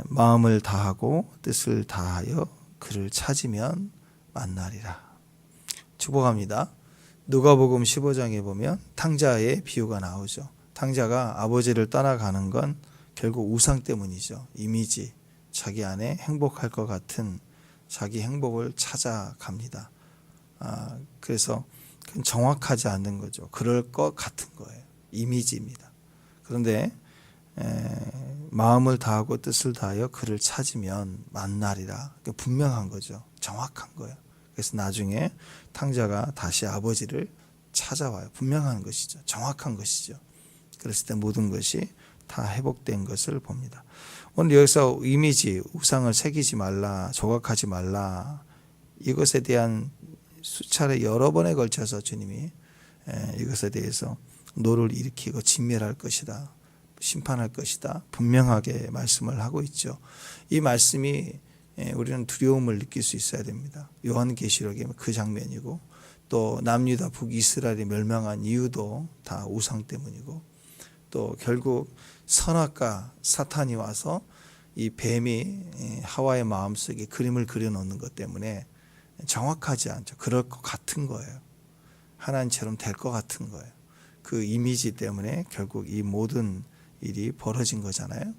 마음을 다하고 뜻을 다하여 그를 찾으면 만나리라. 축복합니다. 누가복음 15장에 보면 탕자의 비유가 나오죠. 탕자가 아버지를 떠나가는 건 결국 우상 때문이죠. 이미지, 자기 안에 행복할 것 같은 자기 행복을 찾아갑니다. 그래서 그건 정확하지 않는 거죠. 그럴 것 같은 거예요. 이미지입니다. 그런데 마음을 다하고 뜻을 다하여 그를 찾으면 만나리라. 분명한 거죠. 정확한 거예요. 그래서 나중에 탕자가 다시 아버지를 찾아와요. 분명한 것이죠. 정확한 것이죠. 그랬을 때 모든 것이 다 회복된 것을 봅니다. 오늘 여기서 이미지, 우상을 새기지 말라, 조각하지 말라, 이것에 대한 수차례 여러 번에 걸쳐서 주님이 이것에 대해서 노를 일으키고 진멸할 것이다, 심판할 것이다, 분명하게 말씀을 하고 있죠. 이 말씀이 우리는 두려움을 느낄 수 있어야 됩니다. 요한계시록의 그 장면이고, 또 남유다 북이스라엘이 멸망한 이유도 다 우상 때문이고, 또 결국 선악과 사탄이 와서 이 뱀이 하와의 마음속에 그림을 그려놓는 것 때문에 정확하지 않죠. 그럴 것 같은 거예요. 하나님처럼 될 것 같은 거예요. 그 이미지 때문에 결국 이 모든 일이 벌어진 거잖아요.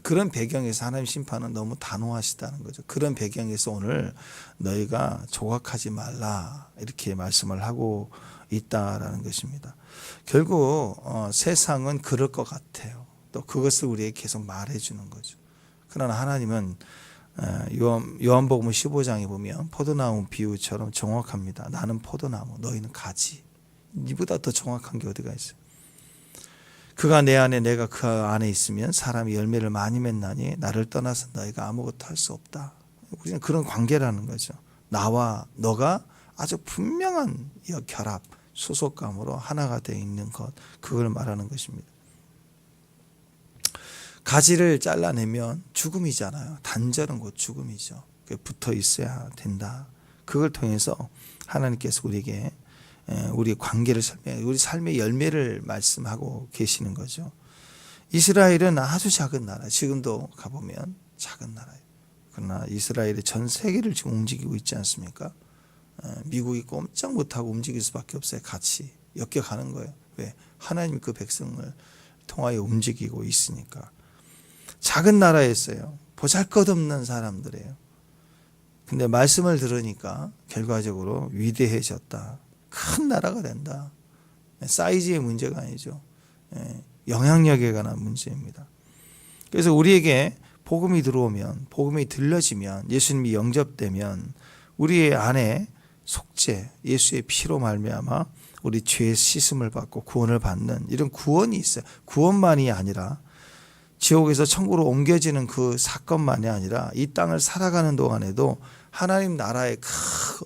그런 배경에서 하나님 심판은 너무 단호하시다는 거죠. 그런 배경에서 오늘 너희가 조각하지 말라, 이렇게 말씀을 하고 있다라는 것입니다. 결국 세상은 그럴 것 같아요. 또 그것을 우리에게 계속 말해주는 거죠. 그러나 하나님은 요한복음 15장에 보면 포도나무 비유처럼 정확합니다. 나는 포도나무, 너희는 가지. 이보다 더 정확한 게 어디가 있어요. 그가 내 안에, 내가 그 안에 있으면 사람이 열매를 많이 맺나니 나를 떠나서 너희가 아무것도 할 수 없다. 우리는 그런 관계라는 거죠. 나와 너가 아주 분명한 결합, 소속감으로 하나가 되어 있는 것, 그걸 말하는 것입니다. 가지를 잘라내면 죽음이잖아요. 단절은 곧 죽음이죠. 붙어 있어야 된다. 그걸 통해서 하나님께서 우리에게 우리의 관계를 설명해, 우리 삶의 열매를 말씀하고 계시는 거죠. 이스라엘은 아주 작은 나라, 지금도 가보면 작은 나라예요. 그러나 이스라엘이 전 세계를 지금 움직이고 있지 않습니까? 미국이 꼼짝 못하고 움직일 수밖에 없어요. 같이 엮여가는 거예요. 왜? 하나님이 그 백성을 통하여 움직이고 있으니까. 작은 나라였어요. 보잘것없는 사람들이에요. 근데 말씀을 들으니까 결과적으로 위대해졌다. 큰 나라가 된다. 사이즈의 문제가 아니죠. 영향력에 관한 문제입니다. 그래서 우리에게 복음이 들어오면, 복음이 들려지면, 예수님이 영접되면 우리의 안에 속죄, 예수의 피로 말미암아 우리 죄의 씻음을 받고 구원을 받는 이런 구원이 있어요. 구원만이 아니라 지옥에서 천국으로 옮겨지는 그 사건만이 아니라 이 땅을 살아가는 동안에도 하나님 나라의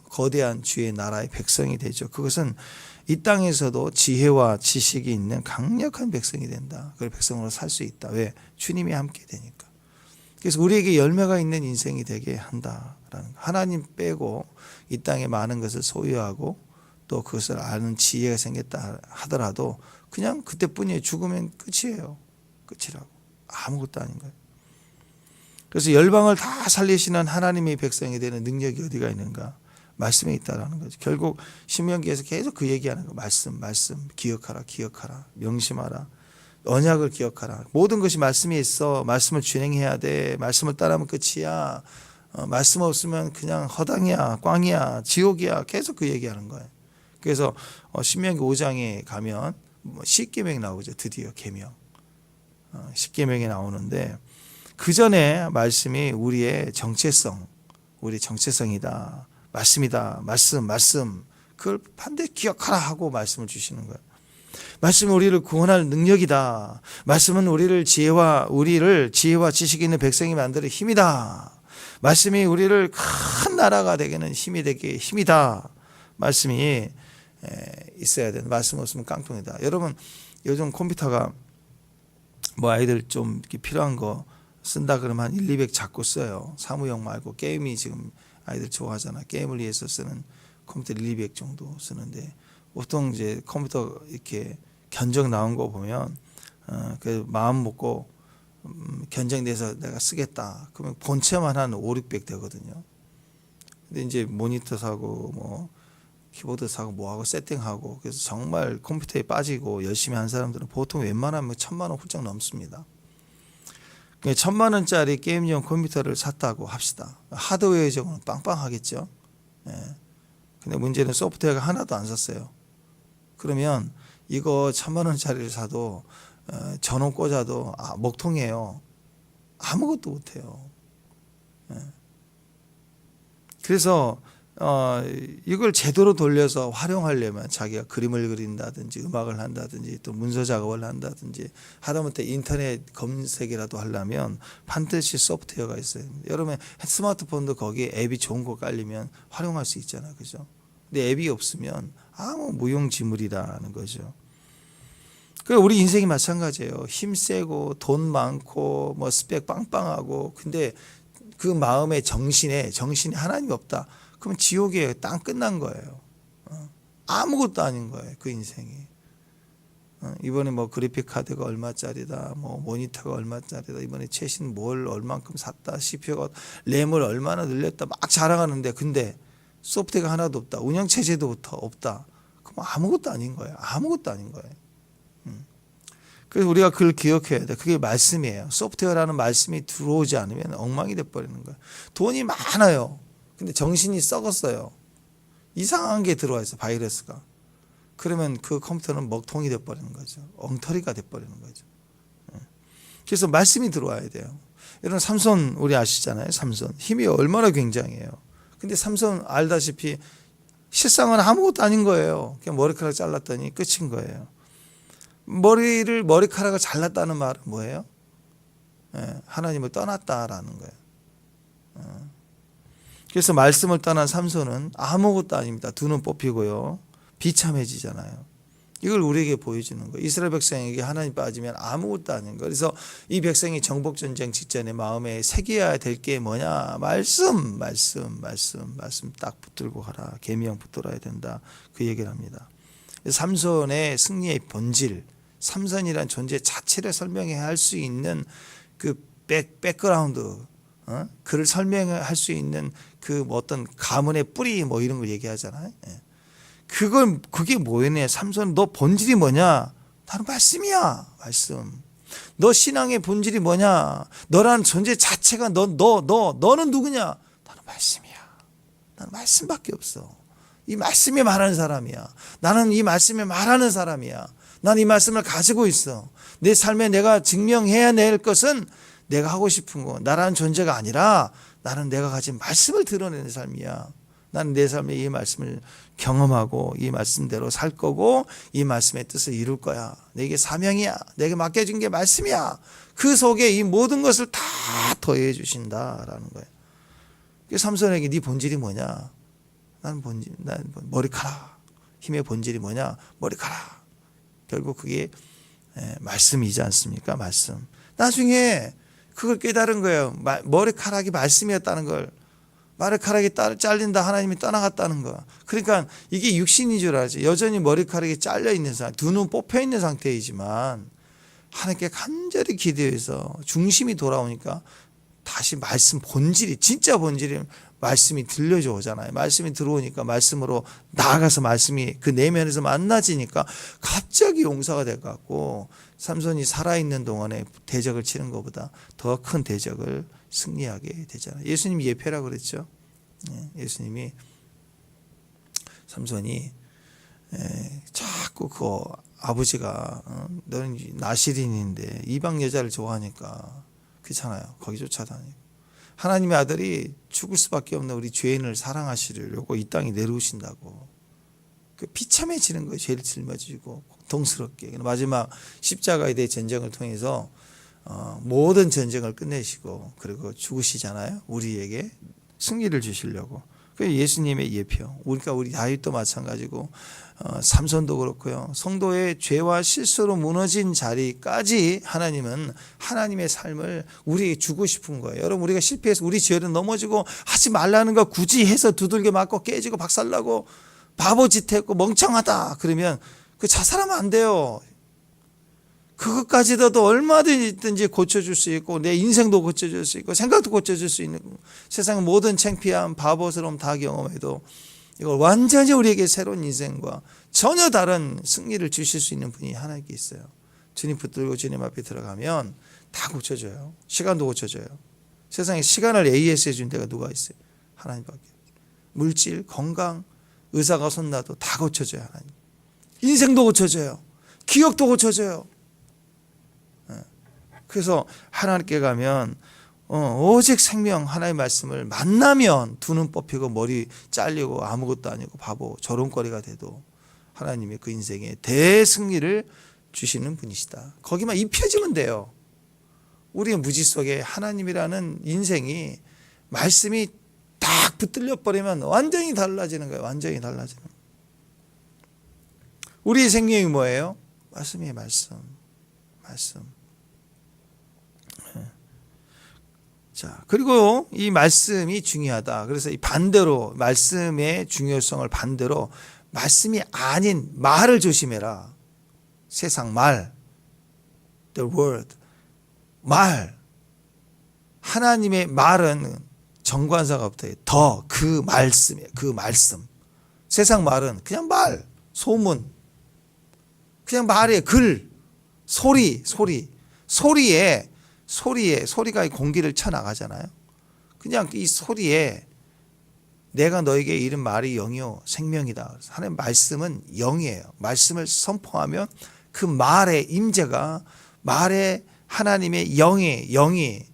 거대한 주의 나라의 백성이 되죠. 그것은 이 땅에서도 지혜와 지식이 있는 강력한 백성이 된다. 그 백성으로 살 수 있다. 왜? 주님이 함께 되니까. 그래서 우리에게 열매가 있는 인생이 되게 한다라는 거. 하나님 빼고 이 땅에 많은 것을 소유하고 또 그것을 아는 지혜가 생겼다 하더라도 그냥 그때뿐이에요. 죽으면 끝이에요. 끝이라고. 아무것도 아닌 거예요. 그래서 열방을 다 살리시는 하나님의 백성이 되는 능력이 어디가 있는가? 말씀에 있다라는 거죠. 결국 신명기에서 계속 그 얘기하는 거. 말씀, 기억하라, 명심하라, 언약을 기억하라. 모든 것이 말씀에 있어. 말씀을 준행해야 돼. 말씀을 따르면 끝이야. 말씀 없으면 그냥 허당이야, 꽝이야, 지옥이야. 계속 그 얘기하는 거예요. 그래서 신명기 5장에 가면 10계명이 나오죠. 드디어 계명. 10계명이 나오는데 그 전에 말씀이 우리의 정체성, 우리의 정체성이다. 말씀이다. 말씀. 그걸 반드시 기억하라 하고 말씀을 주시는 거예요. 말씀은 우리를 구원할 능력이다. 말씀은 우리를 지혜와 지식이 있는 백성이 만드는 힘이다. 말씀이 우리를 큰 나라가 되게는 힘이 되게 힘이다. 말씀이 있어야 된다. 말씀 없으면 깡통이다. 여러분, 요즘 컴퓨터가 아이들 좀 이렇게 필요한 거 쓴다 그러면 한 1, 200 자꾸 써요. 사무용 말고 게임이 지금 아이들 좋아하잖아. 게임을 위해서 쓰는 컴퓨터 1, 200 정도 쓰는데 보통 이제 컴퓨터 이렇게 견적 나온 거 보면 그 마음 먹고 견적내서 내가 쓰겠다. 그러면 본체만 한 5, 600 되거든요. 근데 이제 모니터 사고 뭐 키보드 사고 뭐하고 세팅하고 그래서 정말 컴퓨터에 빠지고 열심히 한 사람들은 보통 웬만하면 1,000만 원 훌쩍 넘습니다. 1,000만 원짜리 게임용 컴퓨터를 샀다고 합시다. 하드웨어적으로는 빵빵하겠죠. 예. 근데 문제는 소프트웨어가 하나도 안 샀어요. 그러면 이거 1,000만 원짜리를 사도 전원 꽂아도 먹통이에요. 아무것도 못해요. 예. 그래서 이걸 제대로 돌려서 활용하려면 자기가 그림을 그린다든지 음악을 한다든지 또 문서 작업을 한다든지 하다못해 인터넷 검색이라도 하려면 반드시 소프트웨어가 있어요. 여러분 스마트폰도 거기에 앱이 좋은 거 깔리면 활용할 수 있잖아요. 그죠? 근데 앱이 없으면 아무 무용지물이라는 거죠. 그 우리 인생이 마찬가지예요. 힘 세고 돈 많고 뭐 스펙 빵빵하고 근데 그 마음의 정신에 하나님이 없다. 그러면 지옥이에요. 땅 끝난 거예요. 아무것도 아닌 거예요. 그 인생이. 이번에 뭐 그래픽 카드가 얼마짜리다, 뭐 모니터가 얼마짜리다, 이번에 최신 뭘 얼만큼 샀다, CPU가 램을 얼마나 늘렸다 막 자랑하는데 근데 소프트웨어가 하나도 없다, 운영 체제도 없다. 그럼 아무것도 아닌 거예요. 아무것도 아닌 거예요. 그래서 우리가 그걸 기억해야 돼. 그게 말씀이에요. 소프트웨어라는 말씀이 들어오지 않으면 엉망이 돼버리는 거예요. 돈이 많아요. 근데 정신이 썩었어요. 이상한 게 들어와 있어, 바이러스가. 그러면 그 컴퓨터는 먹통이 돼버리는 거죠. 엉터리가 돼버리는 거죠. 그래서 말씀이 들어와야 돼요. 여러분 삼손 우리 아시잖아요. 삼손 힘이 얼마나 굉장해요. 근데 삼손 알다시피 실상은 아무것도 아닌 거예요. 그냥 머리카락 잘랐더니 끝인 거예요. 머리카락을 잘랐다는 말은 뭐예요? 하나님을 떠났다라는 거예요. 그래서 말씀을 떠난 삼손은 아무것도 아닙니다. 두 눈 뽑히고요. 비참해지잖아요. 이걸 우리에게 보여주는 거예요. 이스라엘 백성에게 하나님 빠지면 아무것도 아닌 거예요. 그래서 이 백성이 정복전쟁 직전에 마음에 새겨야 될 게 뭐냐. 말씀 딱 붙들고 가라. 계명 붙들어야 된다. 그 얘기를 합니다. 삼손의 승리의 본질, 삼손이란 존재 자체를 설명해야 할 수 있는 그 백그라운드, 그를 설명할 수 있는 그 뭐 어떤 가문의 뿌리 뭐 이런 걸 얘기하잖아요. 그게 뭐였냐? 삼손 너 본질이 뭐냐? 나는 말씀이야. 말씀. 너 신앙의 본질이 뭐냐? 너라는 존재 자체가 너는 누구냐? 나는 말씀이야. 나는 말씀밖에 없어. 이 말씀이 말하는 사람이야. 나는 이 말씀이 말하는 사람이야. 난 이 말씀을 가지고 있어. 내 삶에 내가 증명해야 될 것은 내가 하고 싶은 거, 나라는 존재가 아니라 나는 내가 가진 말씀을 드러내는 삶이야. 나는 내 삶에 이 말씀을 경험하고 이 말씀대로 살 거고 이 말씀의 뜻을 이룰 거야. 내게 사명이야. 내게 맡겨진 게 말씀이야. 그 속에 이 모든 것을 다 더해 주신다라는 거예요. 삼손에게 네 본질이 뭐냐? 난 머리카락. 힘의 본질이 뭐냐? 머리카락. 결국 그게 말씀이지 않습니까? 말씀. 나중에 그걸 깨달은 거예요. 머리카락이 말씀이었다는 걸. 머리카락이 잘린다 하나님이 떠나갔다는 거. 그러니까 이게 육신인 줄 알지. 여전히 머리카락이 잘려 있는 상태, 두 눈 뽑혀 있는 상태이지만 하나님께 간절히 기도해서 중심이 돌아오니까 다시 말씀 본질이, 진짜 본질이 말씀이 들려져 오잖아요. 말씀이 들어오니까 말씀으로 나아가서 말씀이 그 내면에서 만나지니까 갑자기 용사가 될 것 같고, 삼손이 살아있는 동안에 대적을 치는 것보다 더 큰 대적을 승리하게 되잖아요. 예수님이 예표라고 그랬죠. 예수님이 삼손이 자꾸 그 아버지가 너는 나시린인데 이방 여자를 좋아하니까 그렇잖아요. 거기 쫓아다니고. 하나님의 아들이 죽을 수밖에 없는 우리 죄인을 사랑하시려고 이 땅에 내려오신다고. 그 비참해지는 거예요. 죄를 짊어지고 고통스럽게. 마지막 십자가에 대해 전쟁을 통해서 모든 전쟁을 끝내시고 그리고 죽으시잖아요. 우리에게 승리를 주시려고. 그 예수님의 예표. 그러니까 우리 다윗도 마찬가지고 삼손도 그렇고요. 성도의 죄와 실수로 무너진 자리까지 하나님은 하나님의 삶을 우리에게 주고 싶은 거예요. 여러분 우리가 실패해서 우리 죄를 넘어지고 하지 말라는 거 굳이 해서 두들겨 맞고 깨지고 박살나고 바보짓 했고 멍청하다 그러면 그 자살하면 안 돼요. 그것까지도 얼마든지 고쳐줄 수 있고 내 인생도 고쳐줄 수 있고 생각도 고쳐줄 수 있는 세상 모든 창피함, 바보스러움 다 경험해도 이걸 완전히 우리에게 새로운 인생과 전혀 다른 승리를 주실 수 있는 분이 하나님께 있어요. 주님 붙들고 주님 앞에 들어가면 다 고쳐줘요. 시간도 고쳐줘요. 세상에 시간을 AS 해준 데가 누가 있어요? 하나님밖에. 물질, 건강, 의사가 손 놔도 다 고쳐줘요. 하나님. 인생도 고쳐줘요. 기억도 고쳐줘요. 그래서 하나님께 가면 오직 생명 하나님의 말씀을 만나면 두 눈 뽑히고 머리 잘리고 아무것도 아니고 바보 조롱거리가 돼도 하나님이 그 인생에 대승리를 주시는 분이시다. 거기만 입혀지면 돼요. 우리의 무지 속에 하나님이라는 인생이 말씀이 딱 붙들려 버리면 완전히 달라지는 거예요. 완전히 달라지는 거예요. 우리의 생명이 뭐예요? 말씀이에요. 말씀. 자, 그리고 이 말씀이 중요하다. 그래서 이 반대로 말씀의 중요성을 반대로 말씀이 아닌 말을 조심해라. 세상 말, the word, 말. 하나님의 말은 정관사가 붙어요. 더, 그 말씀이에요. 그 말씀. 세상 말은 그냥 말, 소문, 그냥 말이에요. 글, 소리가 공기를 쳐나가잖아요. 그냥 이 소리에 내가 너에게 이른 말이 영이요 생명이다. 하나님 말씀은 영이에요. 말씀을 선포하면 그 말의 임재가 말의 하나님의 영이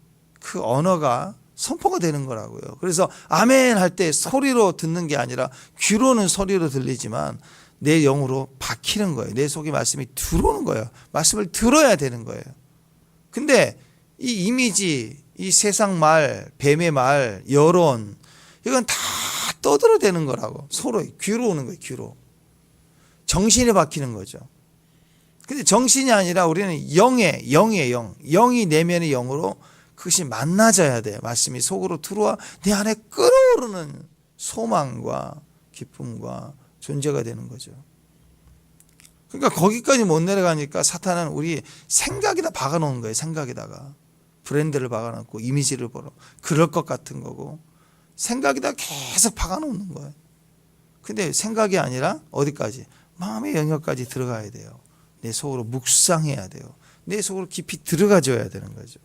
그 언어가 선포가 되는 거라고요. 그래서 아멘 할 때 소리로 듣는 게 아니라 귀로는 소리로 들리지만 내 영으로 박히는 거예요. 내 속에 말씀이 들어오는 거예요. 말씀을 들어야 되는 거예요. 근데 이 이미지, 이 세상 말, 뱀의 말, 여론 이건 다 떠들어대는 거라고. 서로 귀로 오는 거예요. 귀로. 정신이 박히는 거죠. 근데 정신이 아니라 우리는 영의 영. 영이 내면의 영으로 그것이 만나져야 돼요. 말씀이 속으로 들어와 내 안에 끓어오르는 소망과 기쁨과 존재가 되는 거죠. 그러니까 거기까지 못 내려가니까 사탄은 우리 생각에다 박아놓은 거예요. 생각에다가. 브랜드를 박아놓고 이미지를 보러 그럴 것 같은 거고 생각에다 계속 박아놓는 거예요. 근데 생각이 아니라 어디까지? 마음의 영역까지 들어가야 돼요. 내 속으로 묵상해야 돼요. 내 속으로 깊이 들어가줘야 되는 거죠.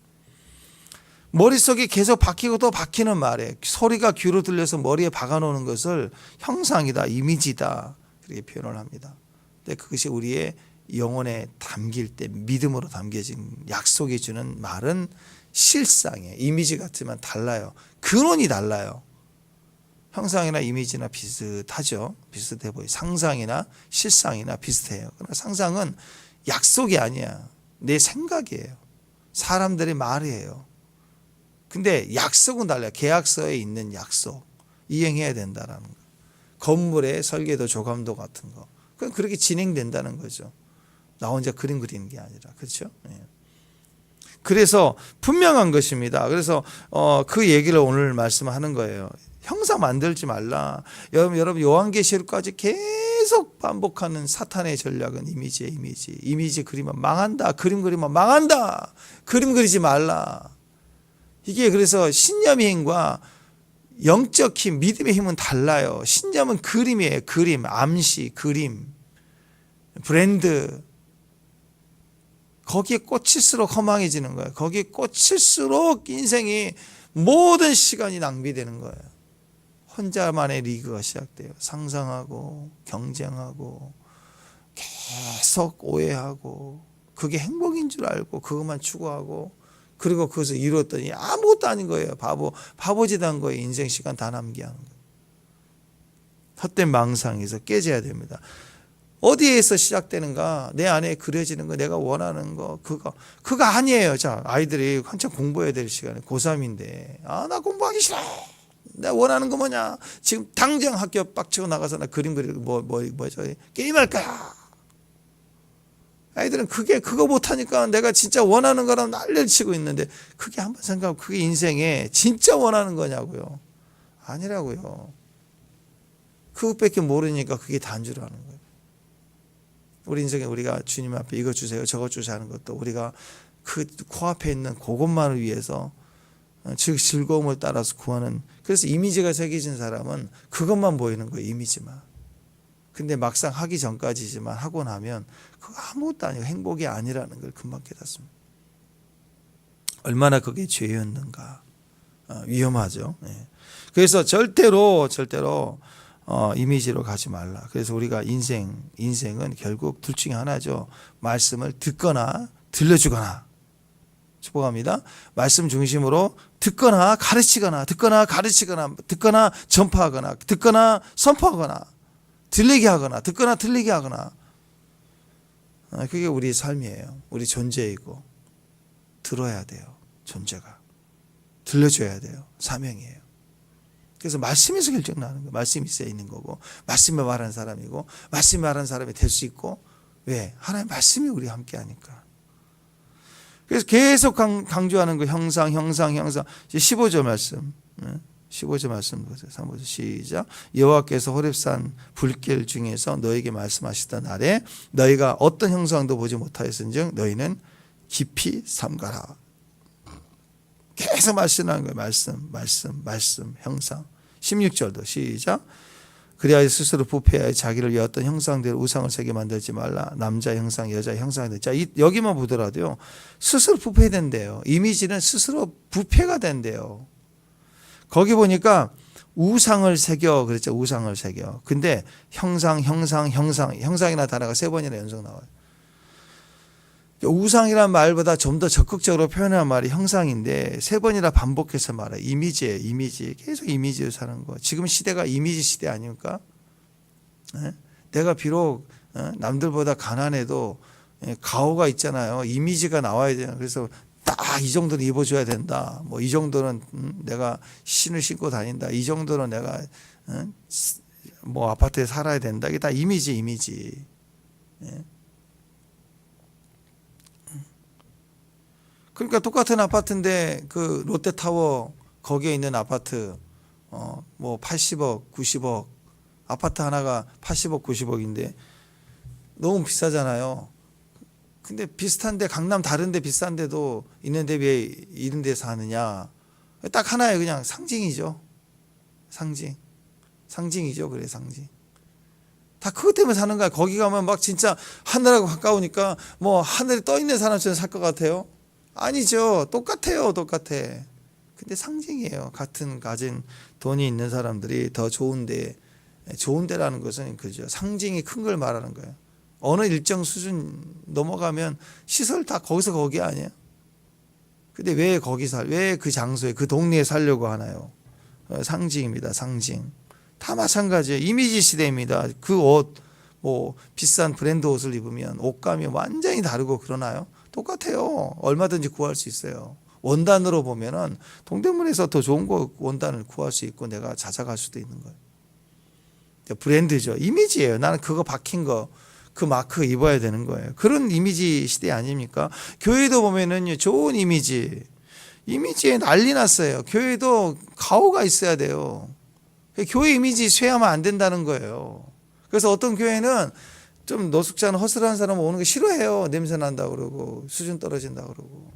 머릿속에 계속 박히고 또 박히는 말에 소리가 귀로 들려서 머리에 박아놓는 것을 형상이다, 이미지다 그렇게 표현을 합니다. 근데 그것이 우리의 영혼에 담길 때 믿음으로 담겨진 약속이 주는 말은 실상이에요. 이미지 같지만 달라요. 근원이 달라요. 형상이나 이미지나 비슷하죠. 비슷해 보여요. 상상이나 실상이나 비슷해요. 그러나 상상은 약속이 아니야. 내 생각이에요. 사람들의 말이에요. 근데 약속은 달라요. 계약서에 있는 약속. 이행해야 된다라는 거. 건물의 설계도 조감도 같은 거. 그건 그렇게 진행된다는 거죠. 나 혼자 그림 그리는 게 아니라. 그렇죠? 그래서 분명한 것입니다. 그래서 그 얘기를 오늘 말씀하는 거예요. 형상 만들지 말라. 여러분 요한계시록까지 계속 반복하는 사탄의 전략은 이미지예요. 이미지 그리면 망한다. 그림 그리면 망한다. 그림 그리지 말라. 이게 그래서 신념의 힘과 영적 힘, 믿음의 힘은 달라요. 신념은 그림이에요. 그림, 암시, 그림, 브랜드. 거기에 꽂힐수록 허망해지는 거예요. 거기에 꽂힐수록 인생이 모든 시간이 낭비되는 거예요. 혼자만의 리그가 시작돼요. 상상하고 경쟁하고 계속 오해하고 그게 행복인 줄 알고 그것만 추구하고 그리고 그것을 이루었더니 아무것도 아닌 거예요. 바보짓한 거예요. 인생 시간 다 낭비하는 거예요. 헛된 망상에서 깨져야 됩니다. 어디에서 시작되는가? 내 안에 그려지는 거, 내가 원하는 거, 그거 아니에요. 자, 아이들이 한참 공부해야 될 시간에 고3인데, 나 공부하기 싫어. 내가 원하는 거 뭐냐? 지금 당장 학교 빡치고 나가서 나 그림 그리고 뭐죠? 게임할 거야. 아이들은 그거 못하니까 내가 진짜 원하는 거랑 난리를 치고 있는데, 그게 한번 생각하면 그게 인생에 진짜 원하는 거냐고요? 아니라고요. 그것밖에 모르니까 그게 단주라는 거예요. 우리 인생에 우리가 주님 앞에 이거 주세요 저거 주세요 하는 것도 우리가 그 코앞에 있는 그것만을 위해서 즉 즐거움을 따라서 구하는, 그래서 이미지가 새겨진 사람은 그것만 보이는 거예요. 이미지만. 근데 막상 하기 전까지지만 하고 나면 그거 아무것도 아니고 행복이 아니라는 걸 금방 깨닫습니다. 얼마나 그게 죄였는가. 위험하죠. 그래서 절대로 이미지로 가지 말라. 그래서 우리가 인생은 결국 둘 중에 하나죠. 말씀을 듣거나 들려주거나. 축복합니다. 말씀 중심으로 듣거나 가르치거나 듣거나 전파하거나 듣거나 선포하거나 들리게 하거나 듣거나 들리게 하거나. 그게 우리 삶이에요. 우리 존재이고 들어야 돼요. 존재가. 들려줘야 돼요. 사명이에요. 그래서 말씀에서 결정나는 거예요. 말씀이 있어야 있는 거고 말씀을 말하는 사람이고 말씀을 말하는 사람이 될 수 있고. 왜? 하나님의 말씀이 우리와 함께 하니까. 그래서 계속 강조하는 거 형상 15절 말씀. 15절 말씀 보세요. 3절 시작. 여호와께서 호렙산 불길 중에서 너에게 말씀하시던 날에 너희가 어떤 형상도 보지 못하였은즉 너희는 깊이 삼가라. 계속 말씀하는 거예요. 말씀, 형상. 16절도 시작. 그리하여 스스로 부패하여 자기를 위해 어떤 형상대로 우상을 새겨 만들지 말라. 남자 형상, 여자 형상이. 자, 여기만 보더라도요. 스스로 부패된대요. 이미지는 스스로 부패가 된대요. 거기 보니까 우상을 새겨 그랬죠. 우상을 새겨. 근데 형상이라는 단어가 3번이나 연속 나와요. 우상이란 말보다 좀 더 적극적으로 표현한 말이 형상인데 3번이나 반복해서 말해요. 이미지예요. 이미지. 계속 이미지로 사는 거. 지금 시대가 이미지 시대 아닙니까? 내가 비록 남들보다 가난해도 가오가 있잖아요. 이미지가 나와야 돼요. 그래서 딱 이 정도는 입어줘야 된다. 뭐 이 정도는 내가 신을 신고 다닌다. 이 정도는 내가 뭐 아파트에 살아야 된다. 이게 다 이미지. 그러니까 똑같은 아파트인데 그 롯데타워 거기에 있는 아파트 뭐 80억, 90억 아파트 하나가 80억, 90억인데 너무 비싸잖아요. 근데 비슷한데 강남 다른데 비싼데도 있는데 왜 이런 데서 하느냐. 딱 하나의 그냥 상징이죠. 상징이죠. 그래 상징. 다 그것 때문에 사는 거야. 거기 가면 막 진짜 하늘하고 가까우니까 뭐 하늘에 떠 있는 사람처럼 살 것 같아요. 아니죠. 똑같아요. 근데 상징이에요. 같은 가진 돈이 있는 사람들이 더 좋은데라는 것은 그죠. 상징이 큰 걸 말하는 거예요. 어느 일정 수준 넘어가면 시설 다 거기서 거기 아니에요. 근데 왜 그 장소에 그 동네에 살려고 하나요? 상징입니다. 상징. 다 마찬가지예요. 이미지 시대입니다. 그 옷, 뭐 비싼 브랜드 옷을 입으면 옷감이 완전히 다르고 그러나요? 똑같아요. 얼마든지 구할 수 있어요. 원단으로 보면은 동대문에서 더 좋은 거 원단을 구할 수 있고 내가 찾아갈 수도 있는 거예요. 브랜드죠. 이미지예요. 나는 그거 박힌 거, 그 마크 입어야 되는 거예요. 그런 이미지 시대 아닙니까? 교회도 보면은 좋은 이미지에 난리 났어요. 교회도 가오가 있어야 돼요. 교회 이미지 쇠하면 안 된다는 거예요. 그래서 어떤 교회는 좀 노숙자 허술한 사람 오는 거 싫어해요. 냄새 난다 그러고 수준 떨어진다 그러고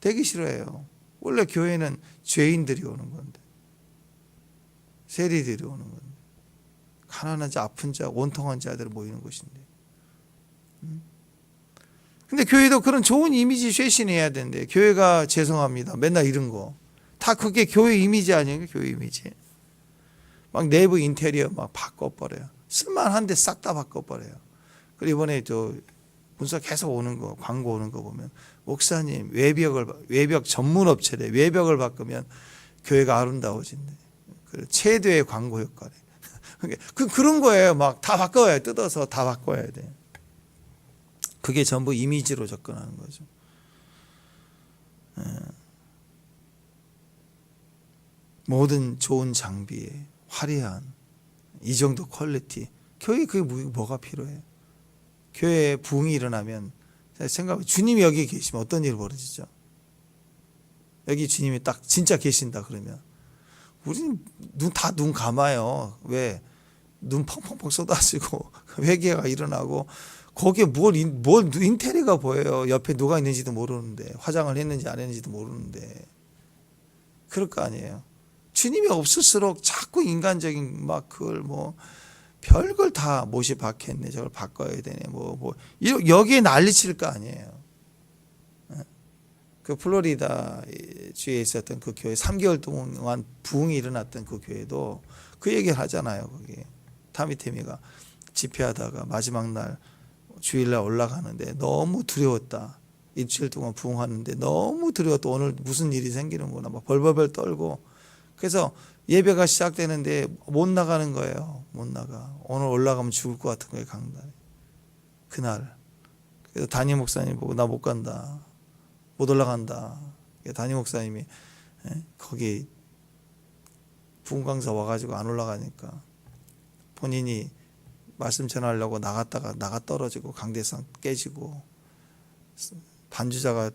되게 싫어해요. 원래 교회는 죄인들이 오는 건데 세리들이 오는 건데 가난한 자, 아픈 자, 원통한 자들 모이는 곳인데. 근데 교회도 그런 좋은 이미지 쇄신해야 되는데 교회가 죄송합니다. 맨날 이런 거 다 그게 교회 이미지 아니에요? 교회 이미지. 막 내부 인테리어 막 바꿔버려요. 쓸만한데 싹 다 바꿔버려요. 그리고 이번에 저 문서 계속 오는 거, 광고 오는 거 보면 목사님 외벽 전문 업체래. 외벽을 바꾸면 교회가 아름다워진대. 최대의 광고 효과래. 그런 거예요. 막 다 바꿔야 뜯어서 다 바꿔야 돼. 그게 전부 이미지로 접근하는 거죠. 모든 좋은 장비에 화려한 이 정도 퀄리티. 교회 그게 뭐가 필요해? 교회에 부흥이 일어나면 생각해 주님이 여기 계시면 어떤 일이 벌어지죠? 여기 주님이 딱 진짜 계신다 그러면 우리는 눈 감아요. 왜? 눈 펑펑펑 쏟아지고 회개가 일어나고 거기에 뭘 인테리어가 보여요. 옆에 누가 있는지도 모르는데 화장을 했는지 안 했는지도 모르는데 그럴 거 아니에요. 주님이 없을수록 자꾸 인간적인 막 그걸 뭐 별걸 다 못이 박혔네. 저걸 바꿔야 되네. 여기에 난리칠 거 아니에요. 그 플로리다 주에 있었던 그 교회 3개월 동안 부흥이 일어났던 그 교회도 그 얘기를 하잖아요. 거기 타미테미가 집회하다가 마지막 날 주일날 올라가는데 너무 두려웠다. 일주일 동안 부흥하는데 너무 두려웠다. 오늘 무슨 일이 생기는구나. 막 벌벌벌 떨고. 그래서 예배가 시작되는데 못 나가는 거예요. 못 나가. 오늘 올라가면 죽을 것 같은 거예요. 강단에. 그날. 그래서 담임 목사님 보고 나 못 간다. 못 올라간다. 담임 목사님이 거기 부흥 강사 와가지고 안 올라가니까 본인이 말씀 전하려고 나갔다가 나가 떨어지고 강대상 깨지고 반주자가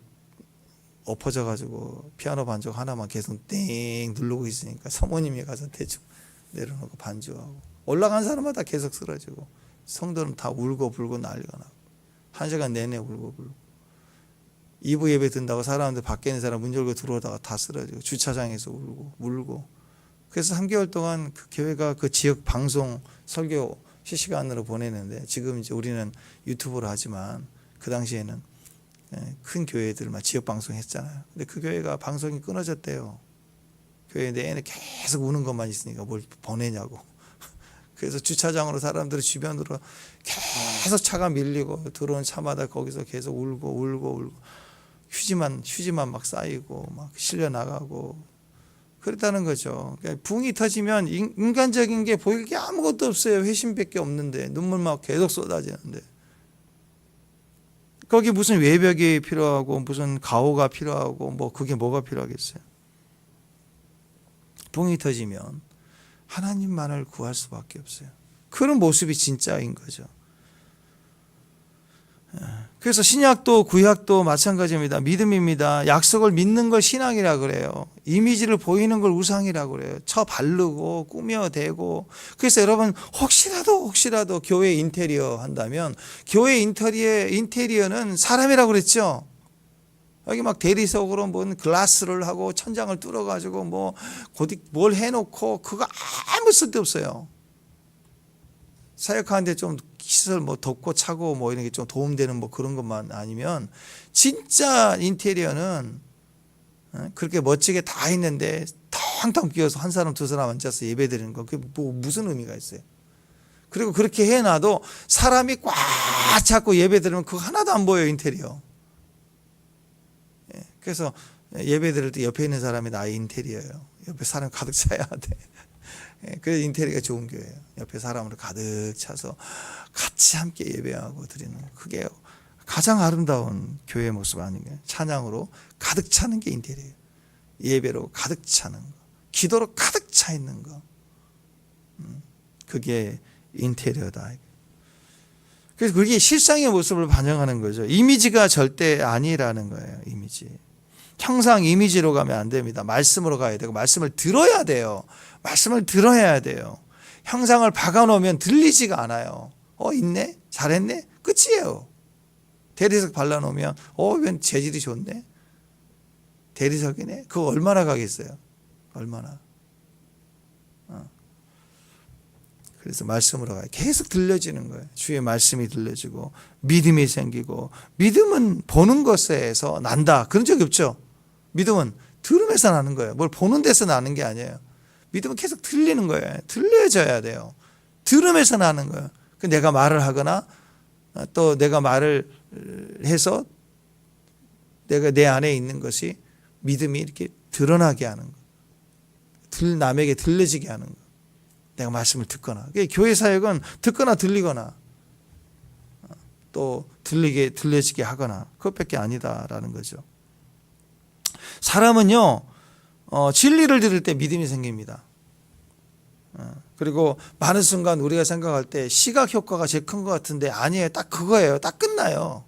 엎어져가지고 피아노 반주 하나만 계속 땡 누르고 있으니까 사모님이 가서 대충 내려놓고 반주하고 올라간 사람마다 계속 쓰러지고 성도는 다 울고 불고 난리가 나고 1시간 내내 울고 불고 2부 예배 든다고 사람들 밖에 있는 사람 문 열고 들어오다가 다 쓰러지고 주차장에서 울고 그래서 3개월 동안 그 교회가 그 지역 방송 설교 실시간으로 보내는데 지금 이제 우리는 유튜브로 하지만 그 당시에는 큰 교회들만 지역 방송 했잖아요. 근데 그 교회가 방송이 끊어졌대요. 교회 내내 계속 우는 것만 있으니까 뭘 보내냐고. 그래서 주차장으로 사람들이 주변으로 계속 차가 밀리고 들어온 차마다 거기서 계속 울고 휴지만 막 쌓이고 막 실려 나가고 그랬다는 거죠. 그러니까 붕이 터지면 인간적인 게 보일 게 아무것도 없어요. 회심밖에 없는데 눈물 막 계속 쏟아지는데 거기 무슨 외벽이 필요하고 무슨 가호가 필요하고 뭐 그게 뭐가 필요하겠어요. 붕이 터지면 하나님만을 구할 수밖에 없어요. 그런 모습이 진짜인 거죠. 그래서 신약도 구약도 마찬가지입니다. 믿음입니다. 약속을 믿는 걸 신앙이라 그래요. 이미지를 보이는 걸 우상이라 그래요. 쳐 바르고 꾸며대고. 그래서 여러분 혹시라도 교회 인테리어 한다면 교회 인테리어는 사람이라고 그랬죠. 여기 막 대리석으로 뭔 글라스를 하고 천장을 뚫어가지고 뭘 해놓고 그거 아무 쓸데없어요. 사역하는데 좀 시설 덥고 차고 이런 게 좀 도움되는 그런 것만 아니면 진짜 인테리어는 그렇게 멋지게 다 있는데 텅텅 비어서 한 사람 두 사람 앉아서 예배드리는 거 그게 무슨 의미가 있어요. 그리고 그렇게 해놔도 사람이 꽉 잡고 예배드리면 그거 하나도 안 보여요. 인테리어. 그래서 예배드릴 때 옆에 있는 사람이 나의 인테리어예요. 옆에 사람 가득 차야 돼. 그래서 인테리어가 좋은 교회예요. 옆에 사람으로 가득 차서 같이 함께 예배하고 드리는 그게 가장 아름다운 교회의 모습 아닌가요? 찬양으로 가득 차는 게 인테리어예요. 예배로 가득 차는 거, 기도로 가득 차 있는 거, 그게 인테리어다. 그래서 그게 실상의 모습을 반영하는 거죠. 이미지가 절대 아니라는 거예요. 이미지. 형상 이미지로 가면 안 됩니다. 말씀으로 가야 되고 말씀을 들어야 돼요. 말씀을 들어야 돼요. 형상을 박아놓으면 들리지가 않아요. 있네? 잘했네? 끝이에요. 대리석 발라놓으면 웬 재질이 좋네? 대리석이네? 그거 얼마나 가겠어요? 얼마나? 그래서 말씀으로 가요. 계속 들려지는 거예요. 주의 말씀이 들려지고 믿음이 생기고 믿음은 보는 것에서 난다. 그런 적이 없죠. 믿음은 들음에서 나는 거예요. 뭘 보는 데서 나는 게 아니에요. 믿음은 계속 들리는 거예요. 들려져야 돼요. 들음에서 나는 거예요. 내가 말을 하거나 또 내가 말을 해서 내가 내 안에 있는 것이 믿음이 이렇게 드러나게 하는 거. 남에게 들려지게 하는 거. 내가 말씀을 듣거나. 교회 사역은 듣거나 들리거나 또 들려지게 하거나 그것밖에 아니다라는 거죠. 사람은요 진리를 들을 때 믿음이 생깁니다. 그리고 많은 순간 우리가 생각할 때 시각 효과가 제일 큰 것 같은데 아니에요. 딱 그거예요. 딱 끝나요.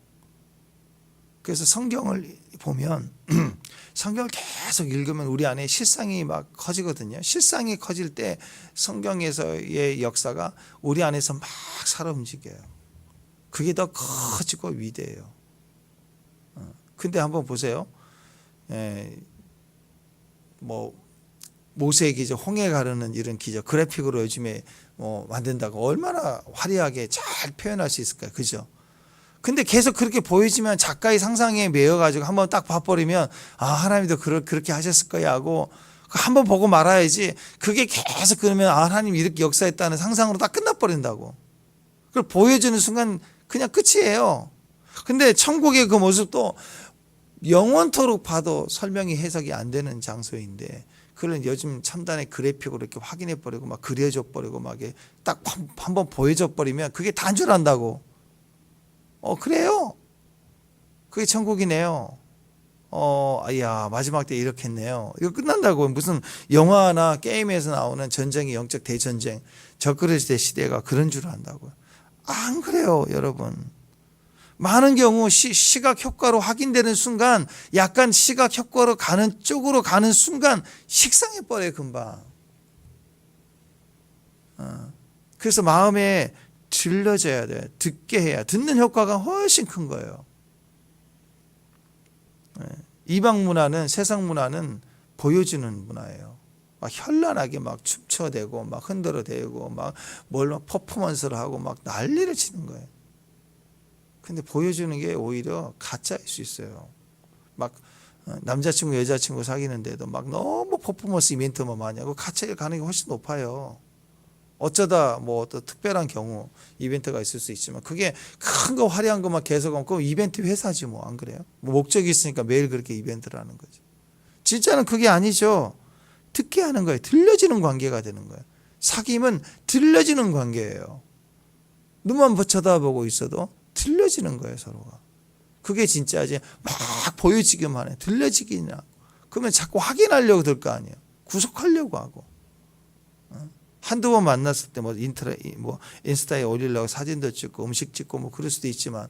그래서 성경을 보면 성경을 계속 읽으면 우리 안에 실상이 막 커지거든요. 실상이 커질 때 성경에서의 역사가 우리 안에서 막 살아 움직여요. 그게 더 커지고 위대해요. 근데 한번 보세요. 뭐 모세의 기적, 홍해 가르는 이런 기적 그래픽으로 요즘에 만든다고 얼마나 화려하게 잘 표현할 수 있을까요? 그죠? 근데 계속 그렇게 보여지면 작가의 상상에 매여가지고 한번 딱 봐버리면 하나님도 그렇게 하셨을 거야 하고 한번 보고 말아야지. 그게 계속 그러면 하나님 이렇게 역사했다는 상상으로 딱 끝나버린다고. 그걸 보여주는 순간 그냥 끝이에요. 근데 천국의 그 모습도 영원토록 봐도 설명이 해석이 안 되는 장소인데 그걸 요즘 첨단의 그래픽으로 이렇게 확인해 버리고 막 그려줘 버리고 막 딱 한번 보여줘 버리면 그게 단줄한다고. 그래요. 그게 천국이네요. 야, 마지막 때 이렇게 했네요. 이거 끝난다고. 무슨 영화나 게임에서 나오는 전쟁이 영적 대전쟁, 적그리스도의 시대가 그런 줄 안다고요. 안 그래요, 여러분. 많은 경우 시각 효과로 확인되는 순간 약간 시각 효과로 가는 쪽으로 가는 순간 식상해 버려요, 금방. 그래서 마음에 들려져야 돼요. 듣게 해야. 듣는 효과가 훨씬 큰 거예요. 이방 문화는, 세상 문화는 보여주는 문화예요. 막 현란하게 막 춤춰대고 막 흔들어대고 막 퍼포먼스를 하고 막 난리를 치는 거예요. 근데 보여주는 게 오히려 가짜일 수 있어요. 막 남자친구 여자친구 사귀는데도 막 너무 퍼포먼스 이벤트만 많이 하고 가짜일 가능성이 훨씬 높아요. 어쩌다 뭐 어떤 특별한 경우 이벤트가 있을 수 있지만 그게 큰 거 화려한 것만 계속 하면 그 이벤트 회사지 뭐. 안 그래요? 뭐 목적이 있으니까 매일 그렇게 이벤트를 하는 거죠. 진짜는 그게 아니죠. 듣게 하는 거예요. 들려지는 관계가 되는 거예요. 사귐은 들려지는 관계예요. 눈만 쳐다보고 있어도 들려지는 거예요, 서로가. 그게 진짜지. 막 보여지기만 해. 들려지기냐. 그러면 자꾸 확인하려고 들 거 아니에요. 구속하려고 하고. 한두 번 만났을 때 뭐 인스타에 올리려고 사진도 찍고 음식 찍고 뭐 그럴 수도 있지만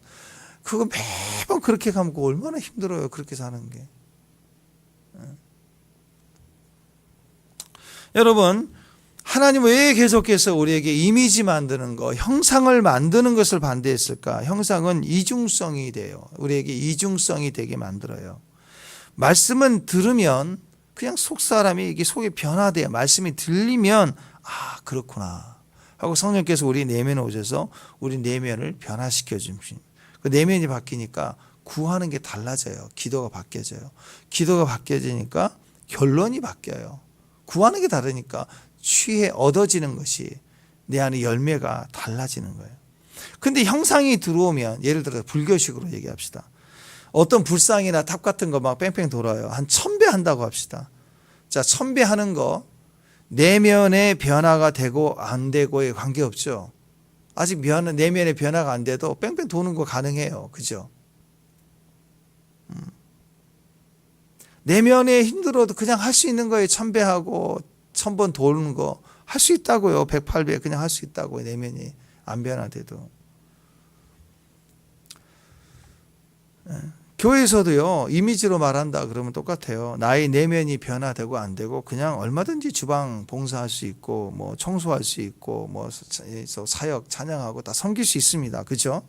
그거 매번 그렇게 가면 얼마나 힘들어요. 그렇게 사는 게. 여러분, 하나님은 왜 계속해서 우리에게 이미지 만드는 거, 형상을 만드는 것을 반대했을까? 형상은 이중성이 돼요. 우리에게 이중성이 되게 만들어요. 말씀은 들으면 그냥 속 사람이 이게 속이 변화돼요. 말씀이 들리면 그렇구나 하고 성령께서 우리 내면에 오셔서 우리 내면을 변화시켜 주십니다. 그 내면이 바뀌니까 구하는 게 달라져요. 기도가 바뀌어져요. 기도가 바뀌어지니까 결론이 바뀌어요. 구하는 게 다르니까 얻어지는 것이 내 안에 열매가 달라지는 거예요. 근데 형상이 들어오면 예를 들어서 불교식으로 얘기합시다. 어떤 불상이나 탑 같은 거 막 뺑뺑 돌아요. 한 1000배 한다고 합시다. 자, 1000배 하는 거 내면의 변화가 되고 안 되고에 관계없죠. 아직 내면의 변화가 안 돼도 뺑뺑 도는 거 가능해요. 그죠? 내면에 힘들어도 그냥 할 수 있는 거예요. 1000배 하고 1000번 도는 거 할 수 있다고요. 108배 그냥 할 수 있다고요. 내면이 안 변화돼도. 교회에서도요, 이미지로 말한다 그러면 똑같아요. 나의 내면이 변화되고 안 되고 그냥 얼마든지 주방 봉사할 수 있고 뭐 청소할 수 있고 뭐 사역 찬양하고 다 섬길 수 있습니다. 그죠?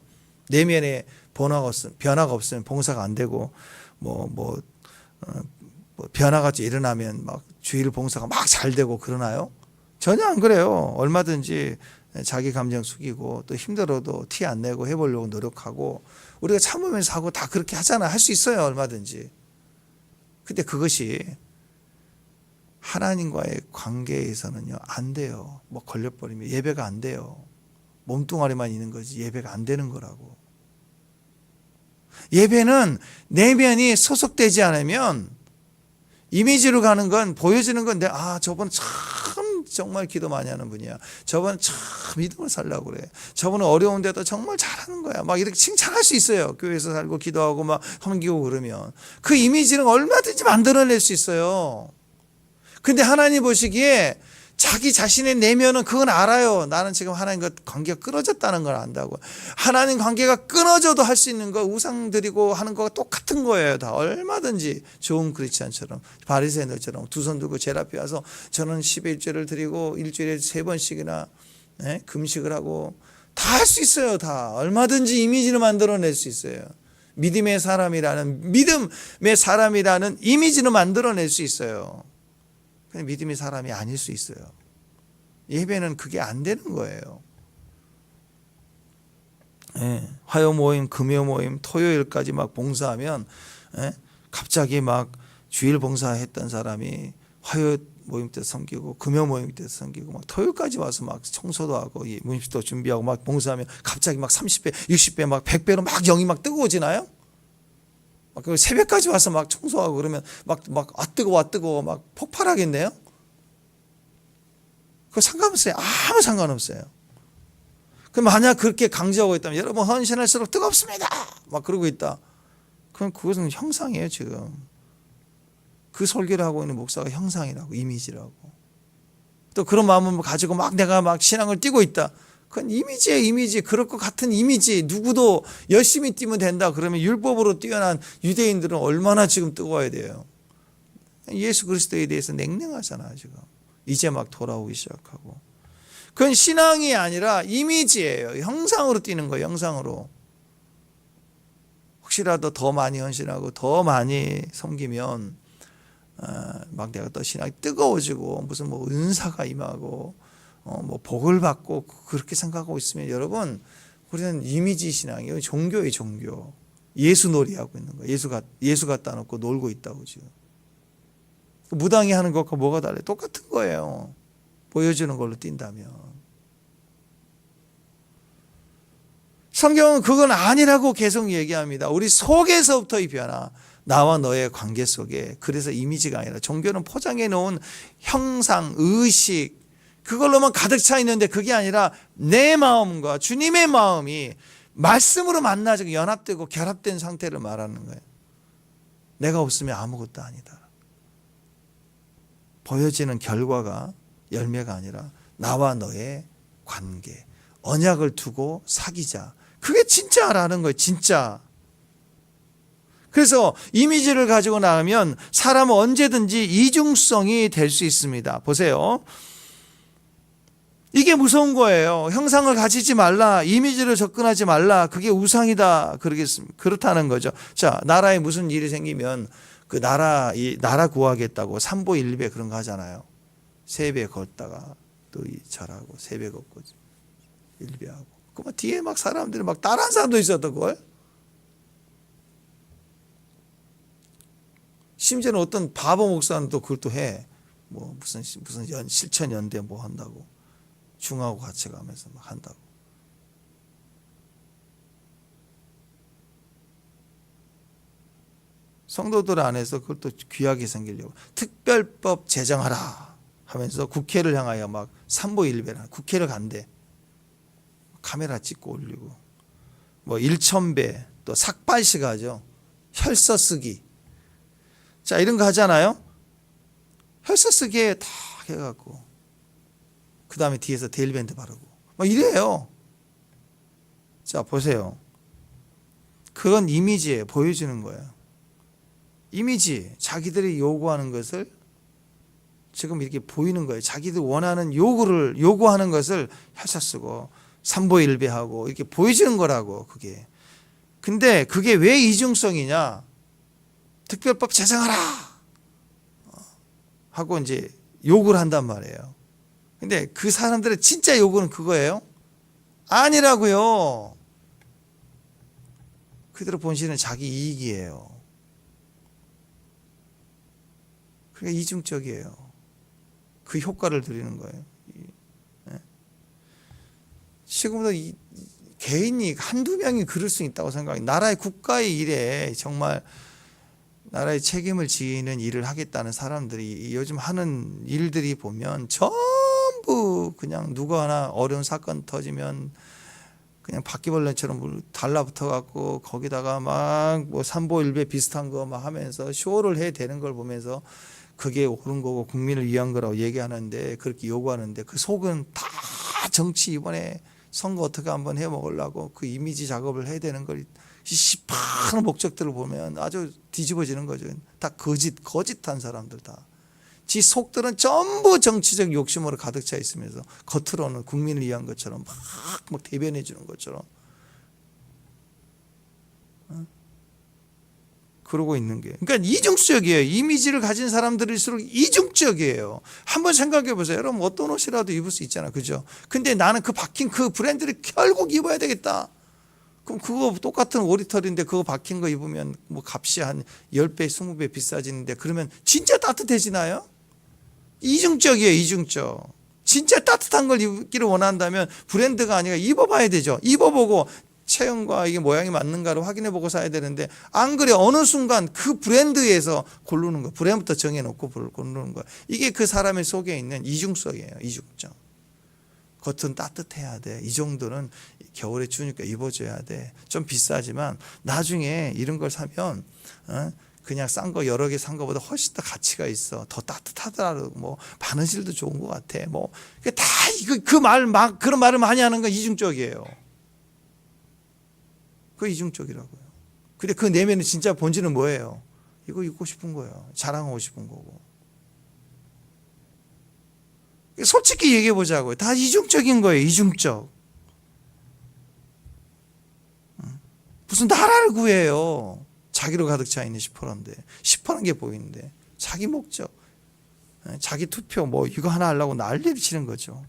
내면에 변화가 없으면 봉사가 안 되고 뭐 변화가 일어나면 막 주일 봉사가 막 잘 되고 그러나요? 전혀 안 그래요. 얼마든지 자기 감정 숙이고 또 힘들어도 티 안 내고 해보려고 노력하고 우리가 참으면서 하고 다 그렇게 하잖아. 할 수 있어요. 얼마든지. 근데 그것이 하나님과의 관계에서는요, 안 돼요. 뭐 걸려버리면 예배가 안 돼요. 몸뚱아리만 있는 거지 예배가 안 되는 거라고. 예배는 내면이 소속되지 않으면 이미지로 가는 건 보여지는 건데 저분 참 정말 기도 많이 하는 분이야. 저분 참 믿음을 살려고 그래. 저분은 어려운데도 정말 잘하는 거야. 막 이렇게 칭찬할 수 있어요. 교회에서 살고 기도하고 막 섬기고 그러면 그 이미지는 얼마든지 만들어낼 수 있어요. 근데 하나님 보시기에 자기 자신의 내면은 그건 알아요. 나는 지금 하나님과 관계가 끊어졌다는 걸 안다고. 하나님 관계가 끊어져도 할 수 있는 거, 우상 드리고 하는 거가 똑같은 거예요. 다 얼마든지. 좋은 크리스찬처럼, 바리새인들처럼 두 손 들고 제일 앞에 와서 저는 10의 1조를 드리고 일주일에 3번씩이나 금식을 하고 다 할 수 있어요. 다 얼마든지 이미지를 만들어낼 수 있어요. 믿음의 사람이라는 이미지를 만들어낼 수 있어요. 근데 믿음의 사람이 아닐 수 있어요. 예배는 그게 안 되는 거예요. 화요 모임, 금요 모임, 토요일까지 막 봉사하면 갑자기 막 주일 봉사했던 사람이 화요 모임 때 섬기고 금요 모임 때 섬기고 막 토요일까지 와서 막 청소도 하고 문집도 준비하고 막 봉사하면 갑자기 막 30배, 60배, 막 100배로 막 영이 막 뜨거워지나요? 막 새벽까지 와서 막 청소하고 그러면 막 뜨거워 막 폭발하겠네요. 그거 상관없어요. 아무 상관없어요. 그럼 만약 그렇게 강조하고 있다면 여러분 헌신할수록 뜨겁습니다. 막 그러고 있다. 그럼 그것은 형상이에요 지금. 그 설교를 하고 있는 목사가 형상이라고, 이미지라고. 또 그런 마음을 가지고 막 내가 막 신앙을 띠고 있다. 그건 이미지예요, 이미지. 그럴 것 같은 이미지. 누구도 열심히 뛰면 된다. 그러면 율법으로 뛰어난 유대인들은 얼마나 지금 뜨거워야 돼요. 예수 그리스도에 대해서 냉랭하잖아요, 지금. 이제 막 돌아오기 시작하고. 그건 신앙이 아니라 이미지예요. 형상으로 뛰는 거예요, 형상으로. 혹시라도 더 많이 헌신하고 더 많이 섬기면 막 내가 또 신앙이 뜨거워지고 무슨 뭐 은사가 임하고 뭐 복을 받고 그렇게 생각하고 있으면 여러분 우리는 이미지 신앙이에요. 종교예요, 종교. 예수 놀이하고 있는 거예요. 예수 갖다 놓고 놀고 있다고 지금. 무당이 하는 것과 뭐가 달라요? 똑같은 거예요. 보여주는 걸로 뛴다면. 성경은 그건 아니라고 계속 얘기합니다. 우리 속에서부터의 변화. 나와 너의 관계 속에. 그래서 이미지가 아니라 종교는 포장해 놓은 형상, 의식 그걸로만 가득 차 있는데 그게 아니라 내 마음과 주님의 마음이 말씀으로 만나지고 연합되고 결합된 상태를 말하는 거예요. 내가 없으면 아무것도 아니다. 보여지는 결과가 열매가 아니라 나와 너의 관계, 언약을 두고 사귀자. 그게 진짜라는 거예요. 진짜. 그래서 이미지를 가지고 나가면 사람은 언제든지 이중성이 될 수 있습니다. 보세요. 이게 무서운 거예요. 형상을 가지지 말라. 이미지를 접근하지 말라. 그게 우상이다. 그렇다는 거죠. 자, 나라에 무슨 일이 생기면 그 나라 구하겠다고 삼보일배 그런 거 하잖아요. 3배 걷다가 또 절하고 3배 걷고 일배하고. 그 막 뒤에 막 사람들이 막 따라한 사람도 있었던 걸. 심지어는 어떤 바보 목사는 또 그걸 또 해. 뭐 무슨 실천 연대 뭐 한다고. 중하고 같이 가면서 막 한다고. 성도들 안에서 그걸 또 귀하게 생기려고 특별법 제정하라 하면서 국회를 향하여 막 삼보일배라 국회를 간대. 카메라 찍고 올리고 뭐 1000배 또 삭발식 하죠. 혈서 쓰기. 자, 이런 거 하잖아요. 혈서 쓰기에 다 해갖고 그 다음에 뒤에서 데일밴드 바르고 막 이래요. 자, 보세요. 그건 이미지예요. 보여주는 거예요. 이미지. 자기들이 요구하는 것을 지금 이렇게 보이는 거예요. 자기들 원하는 요구하는 것을 혈서 쓰고 삼보일배하고 이렇게 보여주는 거라고 그게. 근데 그게 왜 이중성이냐? 특별법 제정하라 하고 이제 욕을 한단 말이에요. 근데 그 사람들의 진짜 요구는 그거예요? 아니라고요. 그대로 본질은 자기 이익이에요. 그게 이중적이에요. 그 효과를 드리는 거예요. 지금도 개인이 한두 명이 그럴 수 있다고 생각해요. 나라의 국가의 일에 정말 나라의 책임을 지는 일을 하겠다는 사람들이 요즘 하는 일들이 보면 전부 그냥 누구 하나 어려운 사건 터지면 그냥 바퀴벌레처럼 달라붙어 갖고 거기다가 막 뭐 삼보일배 비슷한 거 막 하면서 쇼를 해야 되는 걸 보면서 그게 옳은 거고 국민을 위한 거라고 얘기하는데, 그렇게 요구하는데 그 속은 다 정치, 이번에 선거 어떻게 한번 해 먹으려고 그 이미지 작업을 해야 되는 걸, 시파는 목적들을 보면 아주 뒤집어지는 거죠. 다 거짓한 사람들 다. 지 속들은 전부 정치적 욕심으로 가득 차 있으면서 겉으로는 국민을 위한 것처럼 막 대변해 주는 것처럼 그러고 있는 게, 그러니까 이중적이에요. 이미지를 가진 사람들일수록 이중적이에요. 한번 생각해 보세요. 여러분 어떤 옷이라도 입을 수 있잖아요, 그죠? 근데 나는 그 박힌 그 브랜드를 결국 입어야 되겠다. 그럼 그거 똑같은 오리털인데 그거 박힌 거 입으면 뭐 값이 한 10배, 20배 비싸지는데, 그러면 진짜 따뜻해지나요? 이중적이에요, 이중적. 진짜 따뜻한 걸 입기를 원한다면 브랜드가 아니라 입어봐야 되죠. 입어보고 체형과 이게 모양이 맞는가를 확인해보고 사야 되는데, 안 그래 어느 순간 그 브랜드에서 고르는 거, 브랜드부터 정해놓고 고르는 거, 이게 그 사람의 속에 있는 이중성이에요. 이중적. 겉은 따뜻해야 돼. 이 정도는 겨울에 추우니까 입어줘야 돼. 좀 비싸지만 나중에 이런 걸 사면 그냥 싼 거 여러 개 산 거보다 훨씬 더 가치가 있어. 더 따뜻하더라도 뭐 바느질도 좋은 것 같아. 뭐 다 이거 그런 말을 많이 하는 건 이중적이에요. 그 이중적이라고요. 근데 그 내면의 진짜 본질은 뭐예요? 이거 입고 싶은 거예요. 자랑하고 싶은 거고. 솔직히 얘기해 보자고요. 다 이중적인 거예요. 이중적. 무슨 나라를 구해요. 자기로 가득 차 있는 10%인데 10%는 게 보이는데 자기 목적, 자기 투표 뭐 이거 하나 하려고 난리를 치는 거죠.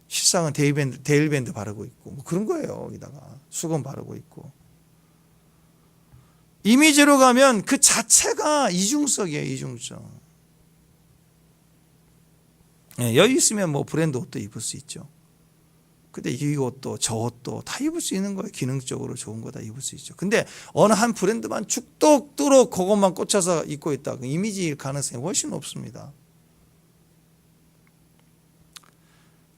실상은 데일밴드 바르고 있고 뭐 그런 거예요. 여기다가 수건 바르고 있고. 이미지로 가면 그 자체가 이중성이에요. 이중성. 여유 있으면 뭐 브랜드 옷도 입을 수 있죠. 근데 이 옷도 저 옷도 다 입을 수 있는 거예요. 기능적으로 좋은 거 다 입을 수 있죠. 근데 어느 한 브랜드만 죽도록 그것만 꽂혀서 입고 있다. 그 이미지일 가능성이 훨씬 높습니다.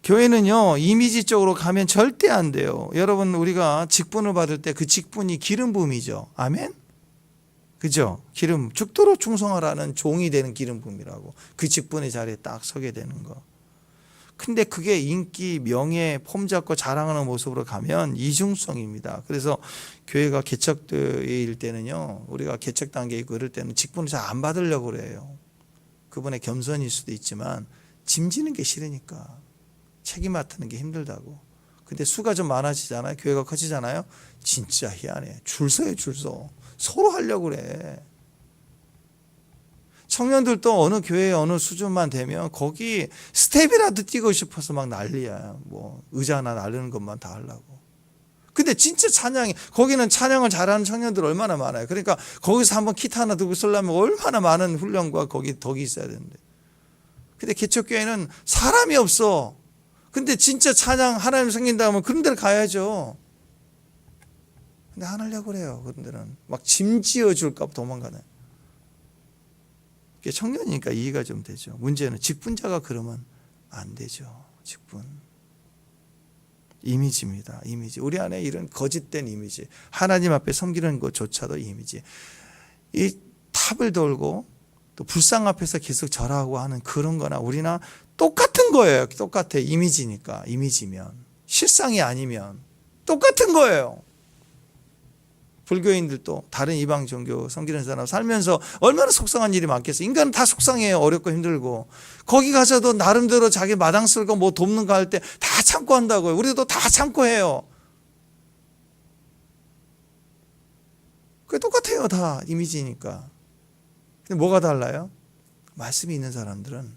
교회는요, 이미지 쪽으로 가면 절대 안 돼요. 여러분, 우리가 직분을 받을 때 그 직분이 기름 부음이죠. 아멘? 그죠? 기름, 죽도록 충성하라는 종이 되는 기름 부음이라고. 그 직분의 자리에 딱 서게 되는 거. 근데 그게 인기, 명예, 폼 잡고 자랑하는 모습으로 가면 이중성입니다. 그래서 교회가 개척일 때는요, 우리가 개척 단계에 있고 이럴 때는 직분을 잘 안 받으려고 그래요. 그분의 겸손일 수도 있지만 짐지는 게 싫으니까, 책임 맡는 게 힘들다고. 근데 수가 좀 많아지잖아요. 교회가 커지잖아요. 진짜 희한해. 줄 서요, 줄 서. 서로 하려고 그래. 청년들도 어느 교회 어느 수준만 되면 거기 스텝이라도 뛰고 싶어서 막 난리야. 뭐 의자 하나 나르는 것만 다 하려고. 근데 진짜 찬양이, 거기는 찬양을 잘하는 청년들 얼마나 많아요. 그러니까 거기서 한번 기타 하나 들고 쓰려면 얼마나 많은 훈련과 거기 덕이 있어야 되는데. 근데 개척교회는 사람이 없어. 근데 진짜 찬양 하나님 생긴다 하면 그런 데를 가야죠. 근데 안 하려고 그래요. 그런 데는 막 짐 지어줄까 봐 도망가네. 청년이니까 이해가 좀 되죠. 문제는 직분자가 그러면 안 되죠. 직분. 이미지입니다. 이미지. 우리 안에 이런 거짓된 이미지. 하나님 앞에 섬기는 것조차도 이미지. 이 탑을 돌고 또 불상 앞에서 계속 절하고 하는 그런 거나 우리나 똑같은 거예요. 똑같아. 이미지니까. 이미지면. 실상이 아니면 똑같은 거예요. 불교인들도 다른 이방 종교 섬기는 사람 살면서 얼마나 속상한 일이 많겠어요. 인간은 다 속상해요. 어렵고 힘들고. 거기 가서도 나름대로 자기 마당 쓸고 뭐 돕는 거 할 때 다 참고 한다고요. 우리도 다 참고 해요. 그게 똑같아요. 다 이미지니까. 근데 뭐가 달라요? 말씀이 있는 사람들은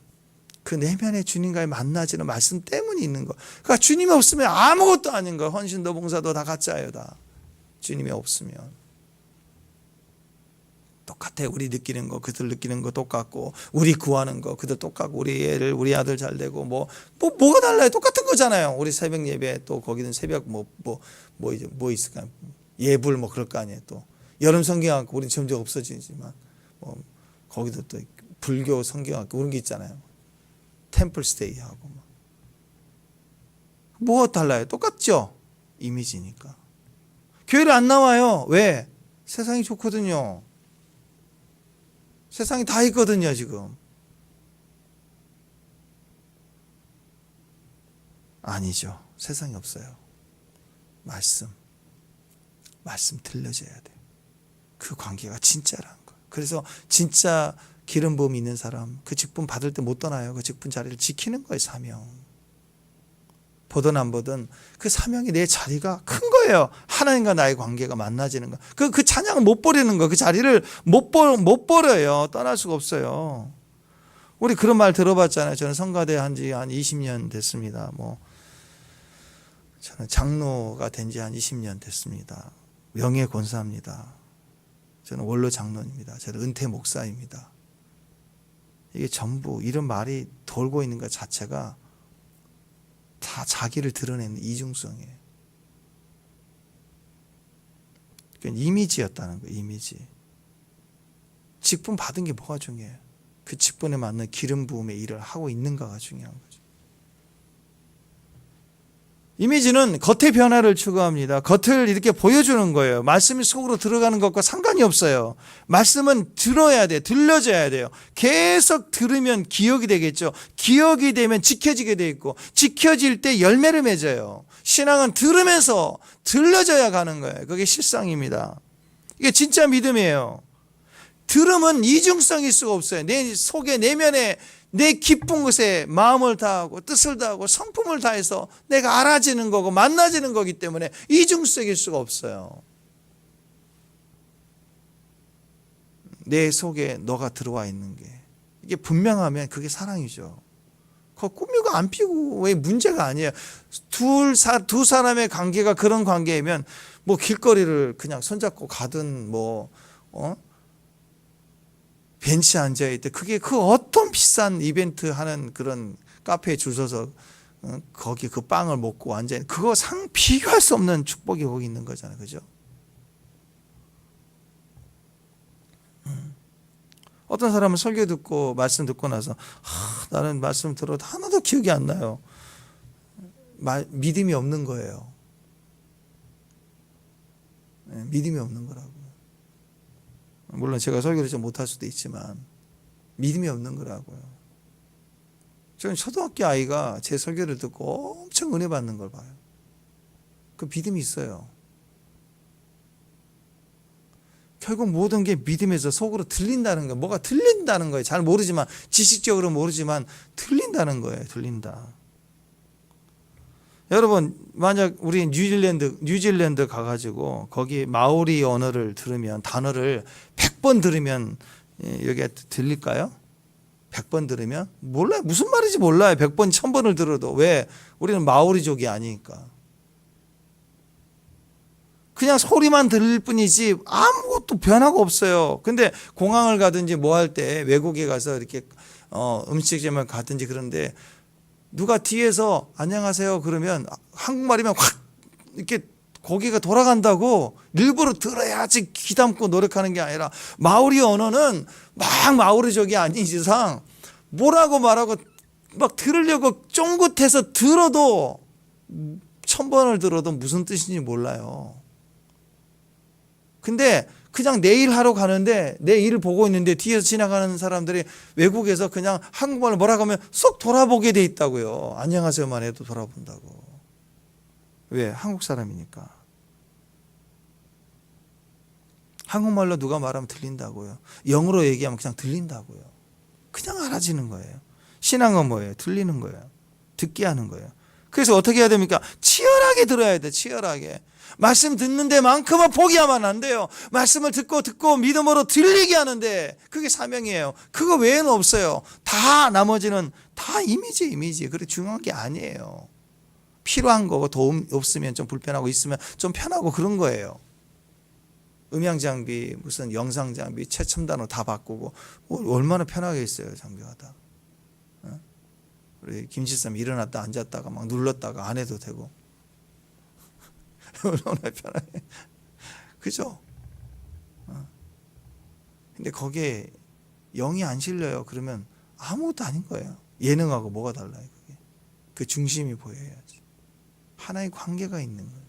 그 내면의 주님과의 만나지는 말씀 때문에 있는 거. 그러니까 주님이 없으면 아무것도 아닌 거예요. 헌신도 봉사도 다 가짜예요. 다. 주님이 없으면. 똑같아. 우리 느끼는 거 그들 느끼는 거 똑같고, 우리 구하는 거 그들 똑같고, 우리 아들 잘 되고 뭐가 달라요? 똑같은 거잖아요. 우리 새벽 예배 또 거기는 새벽 뭐 있을까? 예불 뭐 그럴 거 아니에요. 또 여름 성경학교 우리 점점 없어지지만 뭐 거기도 또 불교 성경학교 그런 게 있잖아요. 템플 스테이 하고 뭐가 달라요? 똑같죠? 이미지니까. 교회를 안 나와요. 왜? 세상이 좋거든요. 세상이 다 있거든요, 지금. 아니죠. 세상이 없어요. 말씀 들려줘야 돼요. 그 관계가 진짜라는 거예요. 그래서 진짜 기름 부음 있는 사람, 그 직분 받을 때 못 떠나요. 그 직분 자리를 지키는 거예요, 사명. 보든 안 보든 그 사명이 내 자리가 큰 거예요. 하나님과 나의 관계가 만나지는 거. 그 찬양을 못 버리는 거. 그 자리를 못 버려요. 떠날 수가 없어요. 우리 그런 말 들어봤잖아요. 저는 성가대 한 지 한 20년 됐습니다. 저는 장로가 된 지 한 20년 됐습니다. 명예 권사입니다. 저는 원로 장로입니다. 저는 은퇴 목사입니다. 이게 전부 이런 말이 돌고 있는 것 자체가 다 자기를 드러내는 이중성이에요. 그러니까 이미지였다는 거예요. 이미지. 직분 받은 게 뭐가 중요해요? 그 직분에 맞는 기름 부음의 일을 하고 있는가가 중요한 거죠. 이미지는 겉의 변화를 추구합니다. 겉을 이렇게 보여주는 거예요. 말씀이 속으로 들어가는 것과 상관이 없어요. 말씀은 들어야 돼요. 들려줘야 돼요. 계속 들으면 기억이 되겠죠. 기억이 되면 지켜지게 돼 있고, 지켜질 때 열매를 맺어요. 신앙은 들으면서 들려줘야 가는 거예요. 그게 실상입니다. 이게 진짜 믿음이에요. 들음은 이중성일 수가 없어요. 내 속에 내면에 내 깊은 곳에 마음을 다하고 뜻을 다하고 성품을 다해서 내가 알아지는 거고 만나지는 거기 때문에 이중성일 수가 없어요. 내 속에 너가 들어와 있는 게 이게 분명하면 그게 사랑이죠. 그거 꾸미고 안 피고 왜 문제가 아니에요. 두 사람의 관계가 그런 관계이면 길거리를 그냥 손잡고 가든 벤치에 앉아있대. 그게 그 어떤 비싼 이벤트 하는 그런 카페에 줄 서서 거기 그 빵을 먹고 앉아있는 그거 비교할 수 없는 축복이 거기 있는 거잖아요. 그죠? 어떤 사람은 설교 듣고 말씀 듣고 나서 나는 말씀 들어도 하나도 기억이 안 나요. 믿음이 없는 거예요. 믿음이 없는 거라고. 물론 제가 설교를 좀 못할 수도 있지만 믿음이 없는 거라고요. 저는 초등학교 아이가 제 설교를 듣고 엄청 은혜 받는 걸 봐요. 그 믿음이 있어요. 결국 모든 게 믿음에서 속으로 들린다는 거예요. 뭐가 들린다는 거예요. 잘 모르지만, 지식적으로 모르지만 들린다는 거예요. 들린다. 여러분, 만약 우리 뉴질랜드 가가지고 거기 마오리 언어를 들으면, 단어를 100번 들으면 여기가 들릴까요? 100번 들으면? 몰라요. 무슨 말인지 몰라요. 100번, 1000번을 들어도. 왜? 우리는 마오리족이 아니니까. 그냥 소리만 들릴 뿐이지 아무것도 변화가 없어요. 근데 공항을 가든지 뭐 할 때 외국에 가서 이렇게 음식점을 가든지 그런데 누가 뒤에서 안녕하세요 그러면 한국말이면 확 이렇게 고개가 돌아간다고 일부러 들어야지 귀 담고 노력하는 게 아니라 마오리 언어는 막 마오리족이 아닌 이상 뭐라고 말하고 막 들으려고 쫑긋해서 들어도 1000번을 들어도 무슨 뜻인지 몰라요. 근데 그냥 내 일 하러 가는데 내 일을 보고 있는데 뒤에서 지나가는 사람들이 외국에서 그냥 한국말을 뭐라고 하면 쏙 돌아보게 돼 있다고요. 안녕하세요만 해도 돌아본다고. 왜? 한국 사람이니까. 한국말로 누가 말하면 들린다고요. 영어로 얘기하면 그냥 들린다고요. 그냥 알아지는 거예요. 신앙은 뭐예요? 들리는 거예요. 듣게 하는 거예요. 그래서 어떻게 해야 됩니까? 치열하게 들어야 돼. 치열하게. 말씀 듣는 데만큼은 포기하면 안 돼요. 말씀을 듣고 믿음으로 들리게 하는데 그게 사명이에요. 그거 외에는 없어요. 다 나머지는 다 이미지. 그게 중요한 게 아니에요. 필요한 거고 도움 없으면 좀 불편하고 있으면 좀 편하고 그런 거예요. 음향 장비, 무슨 영상 장비, 최첨단으로 다 바꾸고 얼마나 편하겠어요, 장비하다. 우리 김치쌈 일어났다 앉았다가 막 눌렀다가 안 해도 되고 얼마나 편하게. 그죠? 근데 거기에 영이 안 실려요. 그러면 아무것도 아닌 거예요. 예능하고 뭐가 달라요, 그게. 그 중심이 보여야지. 하나의 관계가 있는 거예요.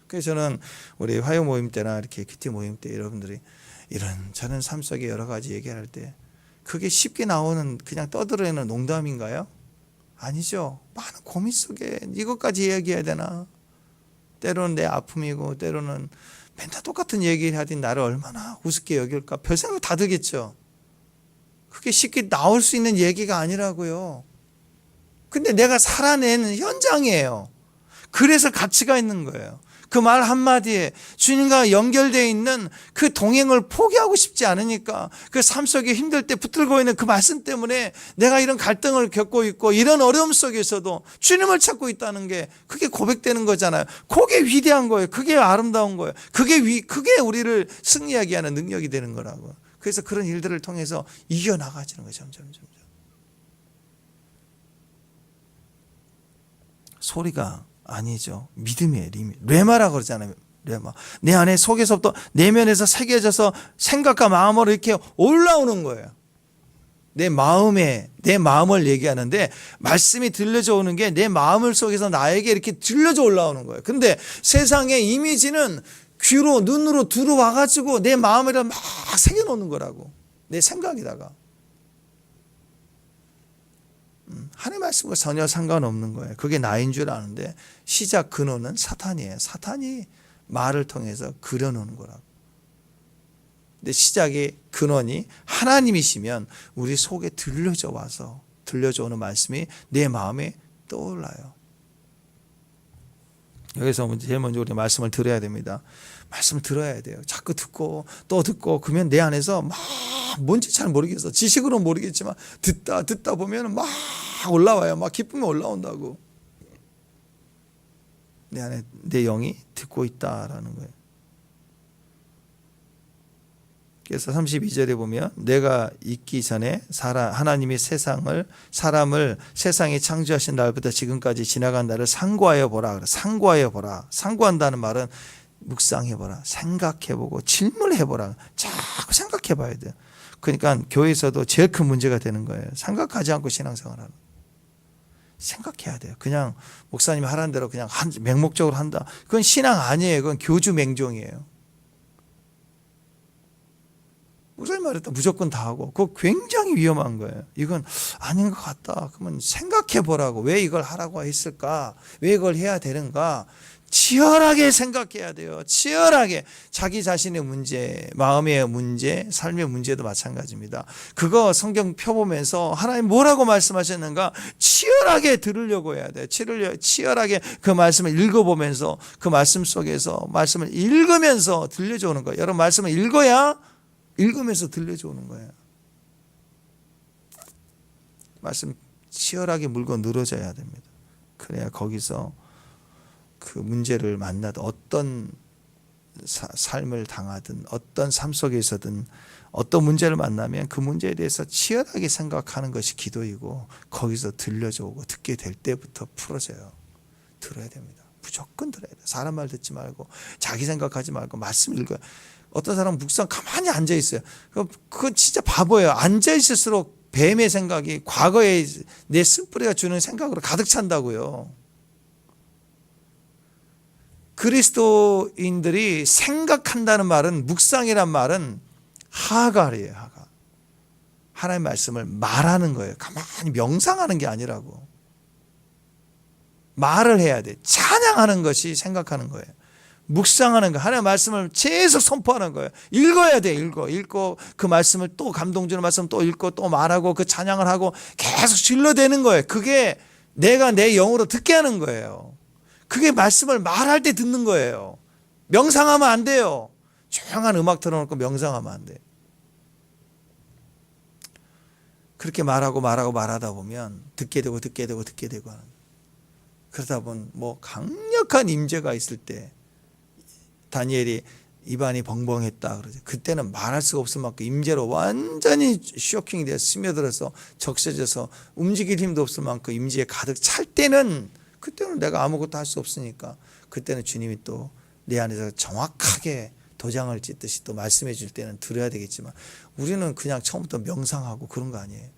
그래서 저는 우리 화요 모임 때나 이렇게 큐티 모임 때 여러분들이 이런 저런 삶 속에 여러 가지 얘기할 때 그게 쉽게 나오는 그냥 떠들어내는 농담인가요? 아니죠. 많은 고민 속에 이것까지 이야기해야 되나? 때로는 내 아픔이고 때로는 맨날 똑같은 얘기를 하더니 나를 얼마나 우습게 여길까? 별 생각 다 들겠죠. 그게 쉽게 나올 수 있는 얘기가 아니라고요. 근데 내가 살아낸 현장이에요. 그래서 가치가 있는 거예요. 그 말 한마디에 주님과 연결되어 있는 그 동행을 포기하고 싶지 않으니까 그 삶 속에 힘들 때 붙들고 있는 그 말씀 때문에 내가 이런 갈등을 겪고 있고 이런 어려움 속에서도 주님을 찾고 있다는 게 그게 고백되는 거잖아요. 그게 위대한 거예요. 그게 아름다운 거예요. 그게 우리를 승리하게 하는 능력이 되는 거라고. 그래서 그런 일들을 통해서 이겨나가지는 거예요. 점점. 소리가 아니죠. 믿음이에요. 레마라고 그러잖아요. 레마. 내 안에 속에서부터 내면에서 새겨져서 생각과 마음으로 이렇게 올라오는 거예요. 내 마음을 얘기하는데 말씀이 들려져 오는 게 내 마음을 속에서 나에게 이렇게 들려져 올라오는 거예요. 근데 세상의 이미지는 귀로 눈으로 들어와가지고 내 마음에다 막 새겨놓는 거라고. 내 생각에다가. 하나님의 말씀과 전혀 상관없는 거예요. 그게 나인 줄 아는데 시작 근원은 사탄이에요. 사탄이 말을 통해서 그려놓은 거라고. 근데 시작의 근원이 하나님이시면 우리 속에 들려져 와서 들려져 오는 말씀이 내 마음에 떠올라요. 여기서 제일 먼저 우리 말씀을 들어야 됩니다. 말씀을 들어야 돼요. 자꾸 듣고 또 듣고 그러면 내 안에서 막 뭔지 잘 모르겠어. 지식으로는 모르겠지만 듣다 보면 막 올라와요. 막 기쁨이 올라온다고. 내 안에 내 영이 듣고 있다라는 거예요. 그래서 32절에 보면 내가 있기 전에 하나님이 사람을 세상에 창조하신 날부터 지금까지 지나간 날을 상고하여 보라. 상고하여 보라. 상고한다는 말은 묵상해보라. 생각해보고 질문해보라. 자꾸 생각해봐야 돼요. 그러니까 교회에서도 제일 큰 문제가 되는 거예요. 생각하지 않고 신앙생활하는. 생각해야 돼요. 그냥 목사님이 하라는 대로 그냥 맹목적으로 한다. 그건 신앙 아니에요. 그건 교주맹종이에요. 목사님 말했다 무조건 다 하고 그거 굉장히 위험한 거예요. 이건 아닌 것 같다. 그러면 생각해보라고. 왜 이걸 하라고 했을까? 왜 이걸 해야 되는가? 치열하게 생각해야 돼요. 치열하게. 자기 자신의 문제, 마음의 문제, 삶의 문제도 마찬가지입니다. 그거 성경 펴보면서 하나님 뭐라고 말씀하셨는가 치열하게 들으려고 해야 돼요. 치열하게 그 말씀을 읽어보면서 그 말씀 속에서 말씀을 읽으면서 들려져 오는 거예요. 여러분 말씀을 읽으면서 들려져 오는 거예요. 말씀 치열하게 물고 늘어져야 됩니다. 그래야 거기서 그 문제를 만나든 어떤 삶을 당하든 어떤 삶 속에서든 어떤 문제를 만나면 그 문제에 대해서 치열하게 생각하는 것이 기도이고 거기서 들려져 오고 듣게 될 때부터 풀어져요. 들어야 됩니다. 무조건 들어야 돼요. 사람 말 듣지 말고 자기 생각하지 말고 말씀 읽어요. 어떤 사람은 묵상 가만히 앉아 있어요. 그건 진짜 바보예요. 앉아 있을수록 뱀의 생각이 과거에 내 쓴뿌리가 주는 생각으로 가득 찬다고요. 그리스도인들이 생각한다는 말은 묵상이란 말은 하갈이에요. 하갈. 하나님의 말씀을 말하는 거예요. 가만히 명상하는 게 아니라고. 말을 해야 돼. 찬양하는 것이 생각하는 거예요. 묵상하는 거. 하나님의 말씀을 계속 선포하는 거예요. 읽어야 돼. 읽고 그 말씀을 또 감동 주는 말씀 또 읽고 또 말하고 그 찬양을 하고 계속 질러대는 거예요. 그게 내가 내 영으로 듣게 하는 거예요. 그게 말씀을 말할 때 듣는 거예요. 명상하면 안 돼요. 조용한 음악 틀어놓고 명상하면 안 돼요. 그렇게 말하다 보면 듣게 되고 하는. 그러다 보면 뭐 강력한 임재가 있을 때 다니엘이 입안이 벙벙했다 그러죠. 그때는 말할 수가 없을 만큼 임재로 완전히 쇼킹이 돼서 스며들어서 적셔져서 움직일 힘도 없을 만큼 임재에 가득 찰 때는 그때는 내가 아무것도 할 수 없으니까 그때는 주님이 또 내 안에서 정확하게 도장을 찍듯이 또 말씀해 줄 때는 들어야 되겠지만 우리는 그냥 처음부터 명상하고 그런 거 아니에요.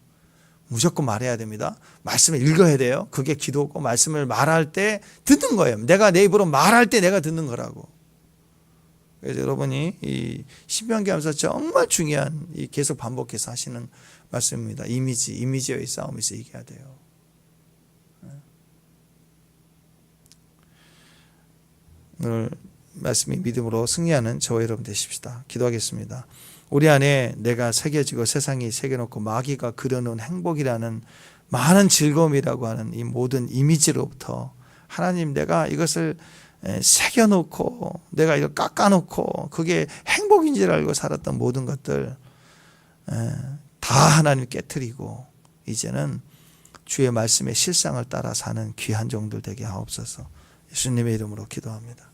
무조건 말해야 됩니다. 말씀을 읽어야 돼요. 그게 기도고 말씀을 말할 때 듣는 거예요. 내가 내 입으로 말할 때 내가 듣는 거라고. 그래서 여러분이 이 신명기 하면서 정말 중요한 이 계속 반복해서 하시는 말씀입니다. 이미지와의 싸움에서 이겨야 돼요. 오늘 말씀이 믿음으로 승리하는 저와 여러분 되십시다. 기도하겠습니다. 우리 안에 내가 새겨지고 세상이 새겨놓고 마귀가 그려놓은 행복이라는 많은 즐거움이라고 하는 이 모든 이미지로부터 하나님 내가 이것을 새겨놓고 내가 이걸 깎아놓고 그게 행복인 줄 알고 살았던 모든 것들 다 하나님 깨트리고 이제는 주의 말씀의 실상을 따라 사는 귀한 종들 되게 하옵소서. 예수님의 이름으로 기도합니다.